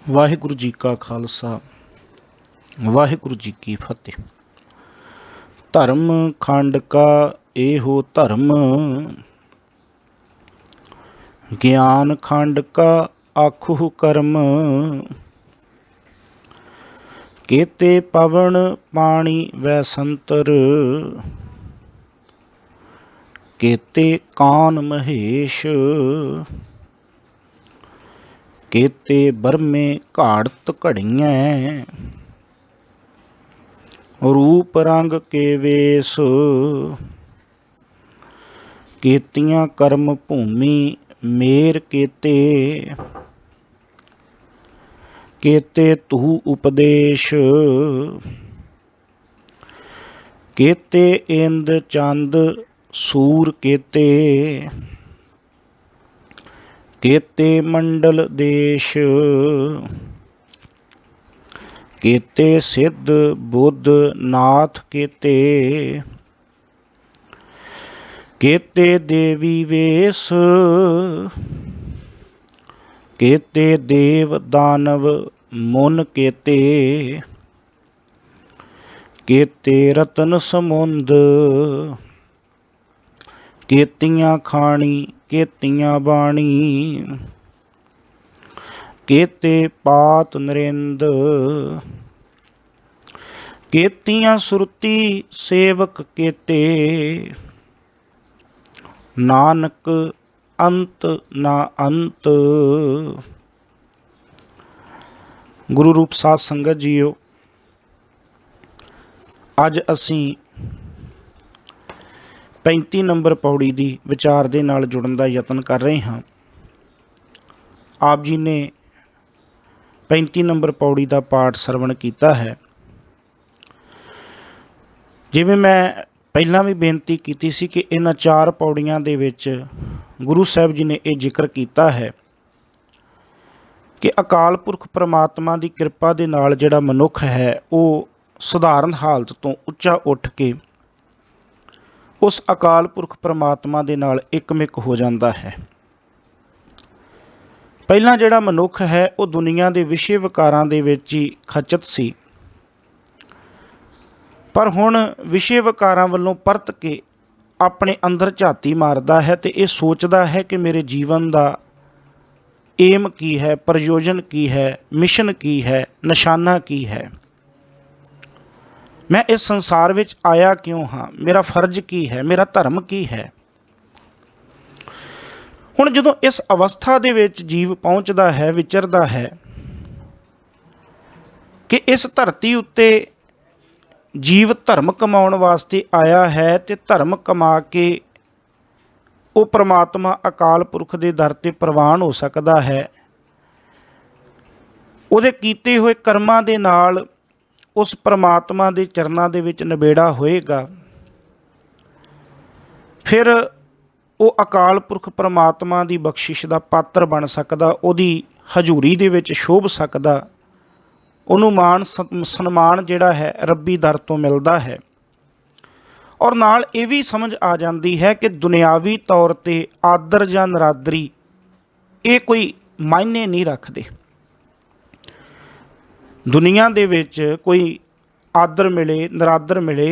वाहिगुरु जी का खालसा वाहिगुरु जी की फतेह। धर्म खंड का एहो धर्म, ज्ञान खंड का आखु कर्म। केते पवन पानी वै संतर, केते कान महेश। केते बरमे घाड़त घड़ियाँ, रूप रंग के वेश। केतियां कर्म भूमि मेर केते, केते तू उपदेश। केते इंद चंद सूर केते, केते मंडल देश। केते सिद्ध बुद्ध नाथ केते, केते देवी वेश। केते देव दानव मुन केते, केते रतन समुंद। केतियां खानी केतियां बाणी, केते पात नरेंद। केतियां सुरती सेवक केते, नानक अंत ना अंत। गुरु रूप साध संगत जीओ, अज असी 35 नंबर पौड़ी की विचार के नाल जुड़न का यतन कर रहे हाँ। आप जी ने 35 नंबर पौड़ी का पाठ सरवण किया है। जिवें मैं पहला भी बेनती की सी कि इन 4 पौड़ियां दे विच गुरु साहब जी ने यह जिक्र किया है कि अकाल पुरख परमात्मा की कृपा के नाल जिहड़ा मनुख है वो सधारण हालत तो उच्चा उठ के उस अकाल पुरख परमात्मा के नाल एकमिक हो जाता है। पहला जिहड़ा मनुख है वो दुनिया के विषय विकारां दे विच ही खचत सी, पर हुण विषय विकारां वल्लों परत के अपने अंदर झाती मारदा है तो ये सोचदा है कि मेरे जीवन का एम की है, प्रयोजन की है, मिशन की है, निशाना की है, मैं इस संसार विच आया क्यों हाँ, मेरा फर्ज की है, मेरा धर्म की है। हुण जदों इस अवस्था दे विच जीव पहुँचदा है, विचरदा है कि इस धरती उत्ते जीव धर्म कमाउण वास्ते आया है ते धर्म कमा के वो परमात्मा अकाल पुरख के दर ते प्रवान हो सकता है। उहदे कीते हुए कर्मां दे नाल उस परमात्मा के चरनां दे विच नबेड़ा होएगा। फिर वो अकाल पुरख परमात्मा की बख्शिश का पात्र बन सकदा, उहदी हजूरी दे विच शोभ सकदा, उहनूं मान सन्मान जिहड़ा है रब्बी दर तो मिलता है। और नाल ये भी समझ आ जाती है कि दुनियावी तौर पर आदर जां नरादरी ये कोई मायने नहीं रखते। दुनिया दे विच कोई आदर मिले नरादर मिले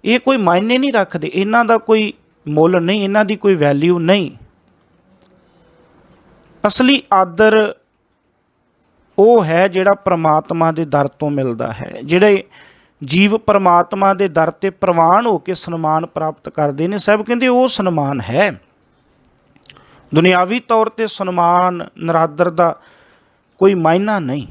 ये कोई मायने नहीं रखते, इन्हां दा कोई मुल नहीं, इन्हां दी कोई वैल्यू नहीं। असली आदर वो है जिहड़ा परमात्मा के दर तो मिलता है। जिहड़े जीव परमात्मा के दर ते प्रवान होकर सन्मान प्राप्त करते हैं, साहब कहते वो सन्मान है। दुनियावी तौर पर सन्मान नरादर का कोई मायना नहीं।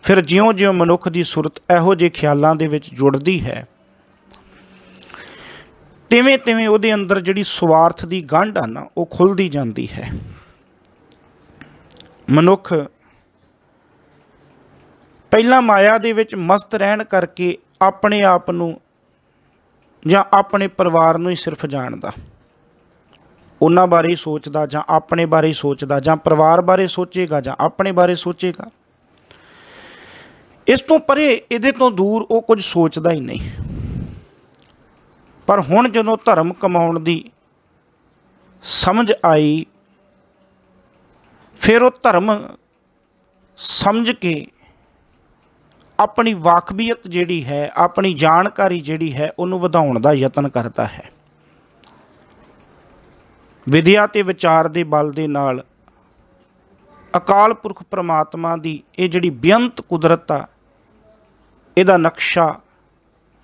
फिर ज्यों ज्यों मनुख की सुरत इहो जिहे ख्यालों के विच जुड़ती है, तिवें तिवें उहदे अंदर जिहड़ी स्वार्थ की गंढ आ ना वो खुलती जाती है। मनुख पहला माया दे विच मस्त रहन करके अपने आप नूं जां अपने परिवार नूं ही सिर्फ जानदा, उन्हां बारे ही सोचदा जां अपने बारे ही सोचदा, जां परिवार बारे सोचेगा जां अपने बारे सोचेगा। इस तो परे इहदे तो दूर वो कुछ सोचदा ही नहीं। पर हुण जदों धर्म कमाउण दी समझ आई, फिर वो धर्म ਸਮਝ ਕੇ ਆਪਣੀ ਵਾਕਬੀਅਤ ਜਿਹੜੀ ਹੈ, ਆਪਣੀ ਜਾਣਕਾਰੀ ਜਿਹੜੀ ਹੈ ਉਹਨੂੰ ਵਧਾਉਣ ਦਾ ਯਤਨ ਕਰਦਾ ਹੈ। ਵਿਦਿਆ ਤੇ ਵਿਚਾਰ ਦੇ ਬਲ ਦੇ ਨਾਲ ਅਕਾਲ ਪੁਰਖ ਪ੍ਰਮਾਤਮਾ ਦੀ ਇਹ ਜਿਹੜੀ ਬੇਅੰਤ ਕੁਦਰਤ ਆ, ਇਹਦਾ ਨਕਸ਼ਾ,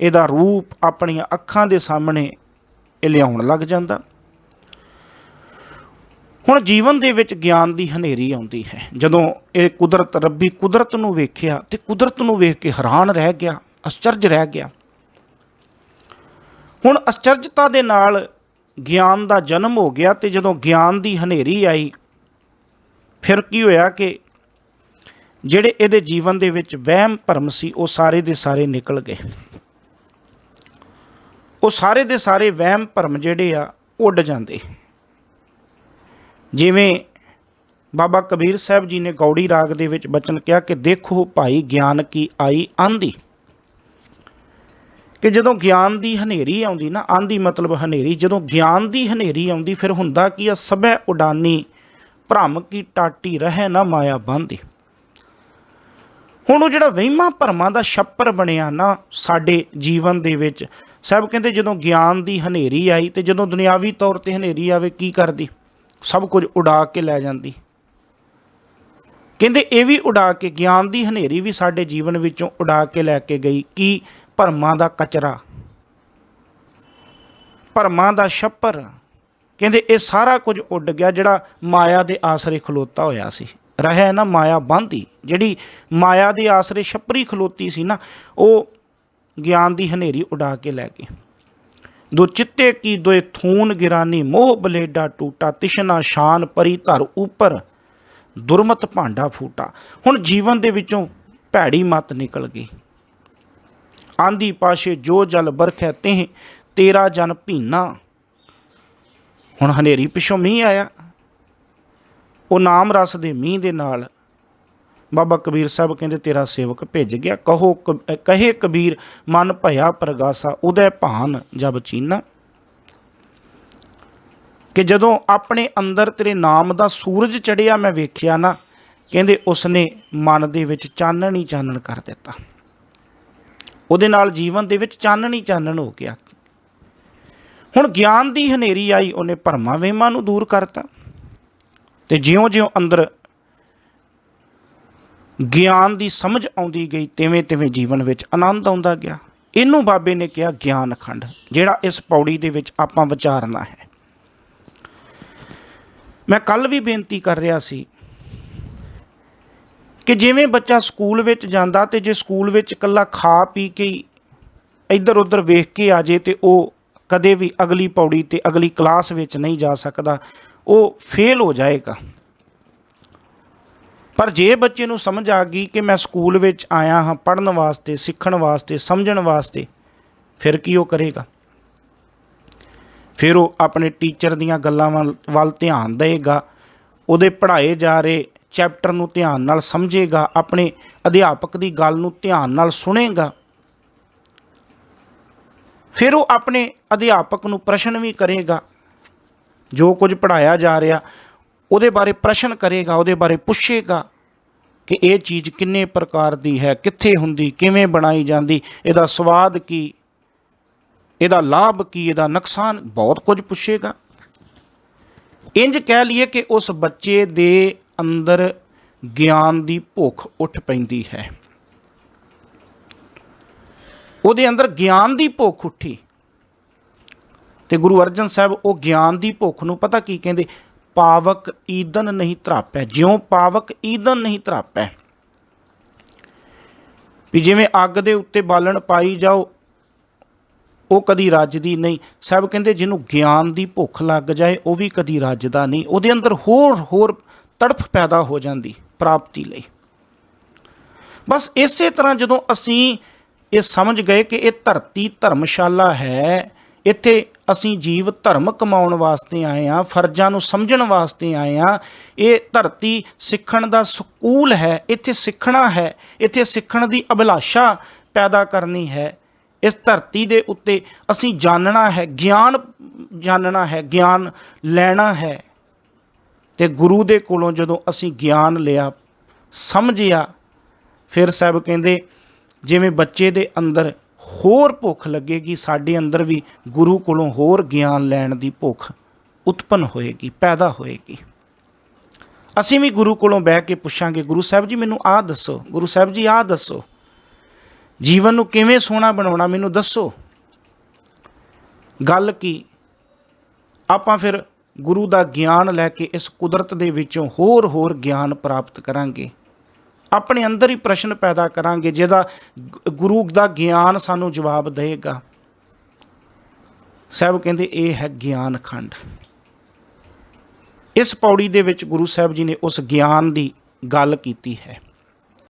ਇਹਦਾ ਰੂਪ ਆਪਣੀਆਂ ਅੱਖਾਂ ਦੇ ਸਾਹਮਣੇ ਇਹ ਲਿਆਉਣ ਲੱਗ ਜਾਂਦਾ। ਹੁਣ ਜੀਵਨ ਦੇ ਵਿੱਚ ਗਿਆਨ ਦੀ ਹਨੇਰੀ ਆਉਂਦੀ ਹੈ। ਜਦੋਂ ਇਹ ਕੁਦਰਤ, ਰੱਬੀ ਕੁਦਰਤ ਨੂੰ ਵੇਖਿਆ ਤੇ ਕੁਦਰਤ ਨੂੰ ਵੇਖ ਕੇ ਹੈਰਾਨ ਰਹਿ ਗਿਆ, ਅਚਰਜ ਰਹਿ ਗਿਆ। ਹੁਣ ਅਚਰਜਤਾ ਦੇ ਨਾਲ ਗਿਆਨ ਦਾ ਜਨਮ ਹੋ ਗਿਆ ਤੇ ਜਦੋਂ ਗਿਆਨ ਦੀ ਹਨੇਰੀ ਆਈ, ਫਿਰ ਕੀ ਹੋਇਆ ਕਿ ਜਿਹੜੇ ਇਹਦੇ ਜੀਵਨ ਦੇ ਵਿੱਚ ਵਹਿਮ ਭਰਮ ਸੀ ਉਹ ਸਾਰੇ ਦੇ ਸਾਰੇ ਨਿਕਲ ਗਏ। ਉਹ ਸਾਰੇ ਦੇ ਸਾਰੇ ਵਹਿਮ ਭਰਮ ਜਿਹੜੇ ਆ ਉੱਡ ਜਾਂਦੇ। ਜਿਵੇਂ ਬਾਬਾ ਕਬੀਰ ਸਾਹਿਬ ਜੀ ਨੇ ਗੌੜੀ ਰਾਗ ਦੇ ਵਿੱਚ ਬਚਨ ਕਿਹਾ ਕਿ ਦੇਖੋ ਭਾਈ ਗਿਆਨ ਕੀ ਆਈ ਆਂधी, ਕਿ ਜਦੋਂ ਗਿਆਨ ਦੀ ਹਨੇਰੀ ਆਉਂਦੀ ਨਾ, ਆਂधी ਮਤਲਬ ਹਨੇਰੀ, ਜਦੋਂ ਗਿਆਨ ਦੀ ਹਨੇਰੀ ਆਉਂਦੀ ਫਿਰ ਹੁੰਦਾ ਕੀ ਆ, ਸਭੈ ਉਡਾਨੀ ਭਰਮ ਕੀ ਟਾਟੀ ਰਹਿ ਨਾ ਮਾਇਆ ਬਾਂਧੀ। ਹੁਣ ਉਹ ਜਿਹੜਾ ਵਹਿਮਾਂ ਭਰਮਾਂ ਦਾ ਛੱਪਰ ਬਣਿਆ ਨਾ ਸਾਡੇ ਜੀਵਨ ਦੇ ਵਿੱਚ, ਸਾਹਿਬ ਕਹਿੰਦੇ ਜਦੋਂ ਗਿਆਨ ਦੀ ਹਨੇਰੀ ਆਈ ਤੇ ਜਦੋਂ ਦੁਨਿਆਵੀ ਤੌਰ ਤੇ ਹਨੇਰੀ ਆਵੇ ਕੀ ਕਰਦੀ, ਸਭ ਕੁਝ ਉਡਾ ਕੇ ਲੈ ਜਾਂਦੀ। ਕਹਿੰਦੇ ਇਹ ਵੀ ਉਡਾ ਕੇ, ਗਿਆਨ ਦੀ ਹਨੇਰੀ ਵੀ ਸਾਡੇ ਜੀਵਨ ਵਿੱਚੋਂ ਉਡਾ ਕੇ ਲੈ ਕੇ ਗਈ। ਕੀ? ਭਰਮਾਂ ਦਾ ਕਚਰਾ, ਭਰਮਾਂ ਦਾ ਛੱਪਰ। ਕਹਿੰਦੇ ਇਹ ਸਾਰਾ ਕੁਝ ਉੱਡ ਗਿਆ ਜਿਹੜਾ ਮਾਇਆ ਦੇ ਆਸਰੇ ਖਲੋਤਾ ਹੋਇਆ ਸੀ। ਰਹਿ ਨਾ ਮਾਇਆ ਬਾਂਧੀ, ਜਿਹੜੀ ਮਾਇਆ ਦੇ ਆਸਰੇ ਛੱਪਰੀ ਖਲੋਤੀ ਸੀ ਨਾ, ਉਹ ਗਿਆਨ ਦੀ ਹਨੇਰੀ ਉਡਾ ਕੇ ਲੈ ਗਈ। ਦੋ ਚਿੱਤੇ ਕੀ ਦੋਏ ਥੂਨ ਗਿਰਾਨੀ, ਮੋਹ ਬਲੇਡਾ ਟੂਟਾ, ਤਿਸ਼ਨਾ ਸ਼ਾਨ ਪਰੀ ਧਰ ਉੱਪਰ, ਦੁਰਮਤ ਭਾਂਡਾ ਫੂਟਾ। ਹੁਣ ਜੀਵਨ ਦੇ ਵਿੱਚੋਂ ਭੈੜੀ ਮੱਤ ਨਿਕਲ ਗਈ। ਆਂਦੀ ਪਾਸ਼ੇ ਜੋ ਜਲ ਬਰਖੈ ਤੇਹ, ਤੇਰਾ ਜਨ ਭੀਨਾ। ਹੁਣ ਹਨੇਰੀ ਪਿੱਛੋਂ ਮੀਂਹ ਆਇਆ, ਉਹ ਨਾਮ ਰਸ ਦੇ ਮੀਂਹ ਦੇ ਨਾਲ ਬਾਬਾ ਕਬੀਰ ਸਾਹਿਬ ਕਹਿੰਦੇ ਤੇਰਾ ਸੇਵਕ ਭਿੱਜ ਗਿਆ। ਕਹੇ ਕਬੀਰ ਮਨ ਭਇਆ ਪ੍ਰਗਾਸਾ, ਉਦੈ ਭਾਨ ਜਬ ਚੀਨਾ। ਕਿ ਜਦੋਂ ਆਪਣੇ ਅੰਦਰ ਤੇਰੇ ਨਾਮ ਦਾ ਸੂਰਜ ਚੜਿਆ ਮੈਂ ਵੇਖਿਆ ਨਾ, ਕਹਿੰਦੇ ਉਸਨੇ ਮਨ ਦੇ ਵਿੱਚ ਚਾਨਣ ਹੀ ਚਾਨਣ ਕਰ ਦਿੱਤਾ। ਉਹਦੇ ਨਾਲ ਜੀਵਨ ਦੇ ਵਿੱਚ ਚਾਨਣ ਹੀ ਚਾਨਣ ਹੋ ਗਿਆ। ਹੁਣ ਗਿਆਨ ਦੀ ਹਨੇਰੀ ਆਈ, ਉਹਨੇ ਭਰਮਾਂ ਵਹਿਮਾਂ ਨੂੰ ਦੂਰ ਕਰਤਾ ਤੇ ਜਿਉਂ-ਜਿਉਂ ਅੰਦਰ ਗਿਆਨ ਦੀ ਸਮਝ ਆਉਂਦੀ ਗਈ ਤਿਵੇਂ ਤਿਵੇਂ ਜੀਵਨ ਵਿੱਚ ਆਨੰਦ ਆਉਂਦਾ ਗਿਆ। ਇਹਨੂੰ ਬਾਬੇ ਨੇ ਕਿਹਾ ਗਿਆਨ ਅਖੰਡ, ਜਿਹੜਾ ਇਸ ਪੌੜੀ ਦੇ ਵਿੱਚ ਆਪਾਂ ਵਿਚਾਰਨਾ ਹੈ। ਮੈਂ ਕੱਲ ਵੀ ਬੇਨਤੀ ਕਰ ਰਿਹਾ ਸੀ ਕਿ ਜਿਵੇਂ ਬੱਚਾ ਸਕੂਲ ਵਿੱਚ ਜਾਂਦਾ ਤੇ ਜੇ ਸਕੂਲ ਵਿੱਚ ਇਕੱਲਾ ਖਾ ਪੀ ਕੇ ਇੱਧਰ ਉੱਧਰ ਵੇਖ ਕੇ ਆ ਜੇ ਤੇ ਉਹ ਕਦੇ ਵੀ ਅਗਲੀ ਪੌੜੀ ਤੇ ਅਗਲੀ ਕਲਾਸ ਵਿੱਚ ਨਹੀਂ ਜਾ ਸਕਦਾ, ਉਹ ਫੇਲ ਹੋ ਜਾਏਗਾ। ਪਰ ਜੇ ਬੱਚੇ ਨੂੰ ਸਮਝ ਆ ਗਈ ਕਿ ਮੈਂ ਸਕੂਲ ਵਿੱਚ ਆਇਆ ਹਾਂ ਪੜ੍ਹਨ ਵਾਸਤੇ, ਸਿੱਖਣ ਵਾਸਤੇ, ਸਮਝਣ ਵਾਸਤੇ, ਫਿਰ ਕੀ ਉਹ ਕਰੇਗਾ? ਫਿਰ ਉਹ ਆਪਣੇ ਟੀਚਰ ਦੀਆਂ ਗੱਲਾਂ ਵੱਲ ਧਿਆਨ ਦੇਵੇਗਾ, ਉਹਦੇ ਪੜ੍ਹਾਏ ਜਾ ਰਹੇ ਚੈਪਟਰ ਨੂੰ ਧਿਆਨ ਨਾਲ ਸਮਝੇਗਾ, ਆਪਣੇ ਅਧਿਆਪਕ ਦੀ ਗੱਲ ਨੂੰ ਧਿਆਨ ਨਾਲ ਸੁਣੇਗਾ। ਫਿਰ ਉਹ ਆਪਣੇ ਅਧਿਆਪਕ ਨੂੰ ਪ੍ਰਸ਼ਨ ਵੀ ਕਰੇਗਾ, ਜੋ ਕੁਝ ਪੜ੍ਹਾਇਆ ਜਾ ਰਿਹਾ ਉਹਦੇ ਬਾਰੇ ਪ੍ਰਸ਼ਨ ਕਰੇਗਾ, ਉਹਦੇ ਬਾਰੇ ਪੁੱਛੇਗਾ ਕਿ ਇਹ ਚੀਜ਼ ਕਿੰਨੇ ਪ੍ਰਕਾਰ ਦੀ ਹੈ, ਕਿੱਥੇ ਹੁੰਦੀ, ਕਿਵੇਂ ਬਣਾਈ ਜਾਂਦੀ, ਇਹਦਾ ਸਵਾਦ ਕੀ, ਇਹਦਾ ਲਾਭ ਕੀ, ਇਹਦਾ ਨੁਕਸਾਨ, ਬਹੁਤ ਕੁਝ ਪੁੱਛੇਗਾ। ਇੰਜ ਕਹਿ ਲਈਏ ਕਿ ਉਸ ਬੱਚੇ ਦੇ ਅੰਦਰ ਗਿਆਨ ਦੀ ਭੁੱਖ ਉੱਠ ਪੈਂਦੀ ਹੈ। ਉਹਦੇ ਅੰਦਰ ਗਿਆਨ ਦੀ ਭੁੱਖ ਉੱਠੀ ਤੇ ਗੁਰੂ ਅਰਜਨ ਸਾਹਿਬ ਉਹ ਗਿਆਨ ਦੀ ਭੁੱਖ ਨੂੰ ਪਤਾ ਕੀ ਕਹਿੰਦੇ? ਪਾਵਕ ਈਦਨ ਨਹੀਂ ਧਰਾਪੈ, ਜਿਉਂ ਪਾਵਕ ਈਦਨ ਨਹੀਂ ਧਰਾਪੈ। ਵੀ ਜਿਵੇਂ ਅੱਗ ਦੇ ਉੱਤੇ ਬਾਲਣ ਪਾਈ ਜਾਓ ਉਹ ਕਦੀ ਰੱਜਦੀ ਨਹੀਂ। ਸਾਹਿਬ ਕਹਿੰਦੇ ਜਿਹਨੂੰ ਗਿਆਨ ਦੀ ਭੁੱਖ ਲੱਗ ਜਾਏ ਉਹ ਵੀ ਕਦੀ ਰੱਜਦਾ ਨਹੀਂ, ਉਹਦੇ ਅੰਦਰ ਹੋਰ ਤੜਫ ਪੈਦਾ ਹੋ ਜਾਂਦੀ ਪ੍ਰਾਪਤੀ ਲਈ। ਬਸ ਇਸੇ ਤਰ੍ਹਾਂ ਜਦੋਂ ਅਸੀਂ ਇਹ ਸਮਝ ਗਏ ਕਿ ਇਹ ਧਰਤੀ ਧਰਮਸ਼ਾਲਾ ਹੈ, ਇੱਥੇ ਅਸੀਂ ਜੀਵ ਧਰਮ ਕਮਾਉਣ ਵਾਸਤੇ ਆਏ ਹਾਂ, ਫਰਜ਼ਾਂ ਨੂੰ ਸਮਝਣ ਵਾਸਤੇ ਆਏ ਹਾਂ, ਇਹ ਧਰਤੀ ਸਿੱਖਣ ਦਾ ਸਕੂਲ ਹੈ, ਇੱਥੇ ਸਿੱਖਣਾ ਹੈ, ਇੱਥੇ ਸਿੱਖਣ ਦੀ ਅਭਿਲਾਸ਼ਾ ਪੈਦਾ ਕਰਨੀ ਹੈ। ਇਸ ਧਰਤੀ ਦੇ ਉੱਤੇ ਅਸੀਂ ਜਾਣਨਾ ਹੈ, ਗਿਆਨ ਜਾਣਨਾ ਹੈ, ਗਿਆਨ ਲੈਣਾ ਹੈ। ਤੇ ਗੁਰੂ ਦੇ ਕੋਲੋਂ ਜਦੋਂ ਅਸੀਂ ਗਿਆਨ ਲਿਆ, ਸਮਝਿਆ, ਫਿਰ ਸਾਹਿਬ ਕਹਿੰਦੇ ਜਿਵੇਂ ਬੱਚੇ ਦੇ ਅੰਦਰ ਹੋਰ ਭੁੱਖ ਲੱਗੇਗੀ, ਸਾਡੇ ਅੰਦਰ ਵੀ ਗੁਰੂ ਕੋਲੋਂ ਹੋਰ ਗਿਆਨ ਲੈਣ ਦੀ ਭੁੱਖ ਉਤਪੰਨ ਹੋਏਗੀ, ਪੈਦਾ ਹੋਏਗੀ। ਅਸੀਂ ਵੀ ਗੁਰੂ ਕੋਲੋਂ ਬਹਿ ਕੇ ਪੁੱਛਾਂਗੇ, ਗੁਰੂ ਸਾਹਿਬ ਜੀ ਮੈਨੂੰ ਆਹ ਦੱਸੋ, ਗੁਰੂ ਸਾਹਿਬ ਜੀ ਆਹ ਦੱਸੋ, ਜੀਵਨ ਨੂੰ ਕਿਵੇਂ ਸੋਹਣਾ ਬਣਾਉਣਾ ਮੈਨੂੰ ਦੱਸੋ। ਗੱਲ ਕੀ, ਆਪਾਂ ਫਿਰ ਗੁਰੂ ਦਾ ਗਿਆਨ ਲੈ ਕੇ ਇਸ ਕੁਦਰਤ ਦੇ ਵਿੱਚੋਂ ਹੋਰ ਗਿਆਨ ਪ੍ਰਾਪਤ ਕਰਾਂਗੇ, ਆਪਣੇ ਅੰਦਰ ਹੀ ਪ੍ਰਸ਼ਨ ਪੈਦਾ ਕਰਾਂਗੇ ਜਿਹਦਾ ਗੁਰੂ ਦਾ ਗਿਆਨ ਸਾਨੂੰ ਜਵਾਬ ਦੇਵੇਗਾ। ਸਾਹਿਬ ਕਹਿੰਦੇ ਇਹ ਹੈ ਗਿਆਨ ਖੰਡ। ਇਸ ਪੌੜੀ ਦੇ ਵਿੱਚ ਗੁਰੂ ਸਾਹਿਬ ਜੀ ਨੇ ਉਸ ਗਿਆਨ ਦੀ ਗੱਲ ਕੀਤੀ ਹੈ।